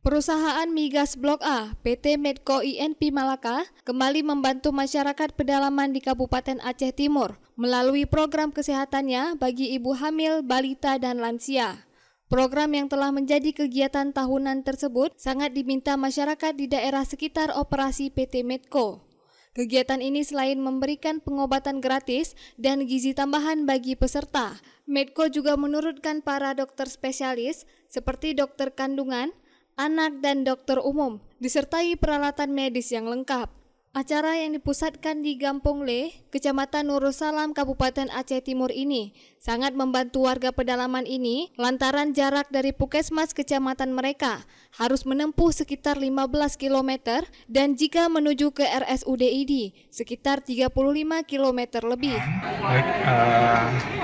Perusahaan Migas Blok A, PT Medco INP Malaka, kembali membantu masyarakat pedalaman di Kabupaten Aceh Timur melalui program kesehatannya bagi ibu hamil, balita, dan lansia. Program yang telah menjadi kegiatan tahunan tersebut sangat diminta masyarakat di daerah sekitar operasi PT Medco. Kegiatan ini selain memberikan pengobatan gratis dan gizi tambahan bagi peserta, Medco juga menurunkan para dokter spesialis seperti dokter kandungan, anak, dan dokter umum, disertai peralatan medis yang lengkap. Acara yang dipusatkan di Gampong Le, Kecamatan Nursalam, Kabupaten Aceh Timur ini sangat membantu warga pedalaman ini lantaran jarak dari puskesmas kecamatan mereka harus menempuh sekitar 15 km dan jika menuju ke RSUD ID sekitar 35 km lebih. Baik,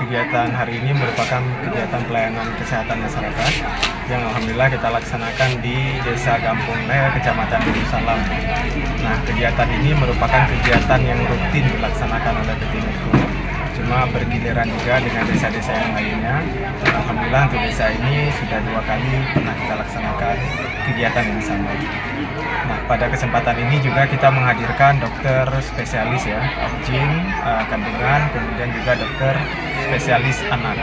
kegiatan hari ini merupakan kegiatan pelayanan kesehatan masyarakat yang alhamdulillah kita laksanakan di Desa Gampong Le, Kecamatan Nursalam. Nah, kegiatan ini merupakan kegiatan yang rutin dilaksanakan oleh PT Medco, cuma bergiliran juga dengan desa-desa yang lainnya. Alhamdulillah untuk desa ini sudah 2 kali pernah kita laksanakan kegiatan yang sama. Nah, pada kesempatan ini juga kita menghadirkan dokter spesialis ya, objin, kandungan, kemudian juga dokter spesialis anak.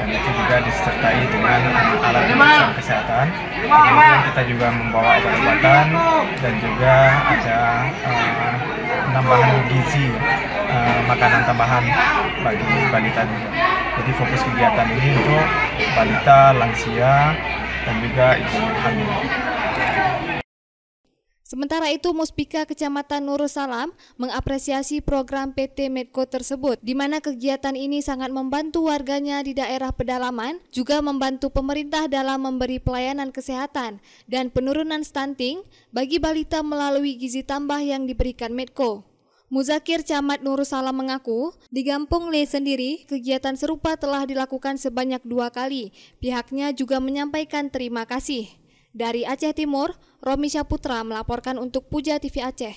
Dan itu juga disertai dengan alat pemeriksaan kesehatan. Kemudian kita juga membawa obat-obatan dan juga ada tambahan gizi, makanan tambahan bagi balita juga. Jadi fokus kegiatan ini untuk balita, lansia, dan juga ibu hamil. Sementara itu, Muspika Kecamatan Nursalam mengapresiasi program PT Medco tersebut, di mana kegiatan ini sangat membantu warganya di daerah pedalaman, juga membantu pemerintah dalam memberi pelayanan kesehatan dan penurunan stunting bagi balita melalui gizi tambah yang diberikan Medco. Muzakir Camat Nursalam mengaku, di Gampong Le sendiri, kegiatan serupa telah dilakukan sebanyak 2 kali. Pihaknya juga menyampaikan terima kasih. Dari Aceh Timur, Romi Syaputra melaporkan untuk Puja TV Aceh.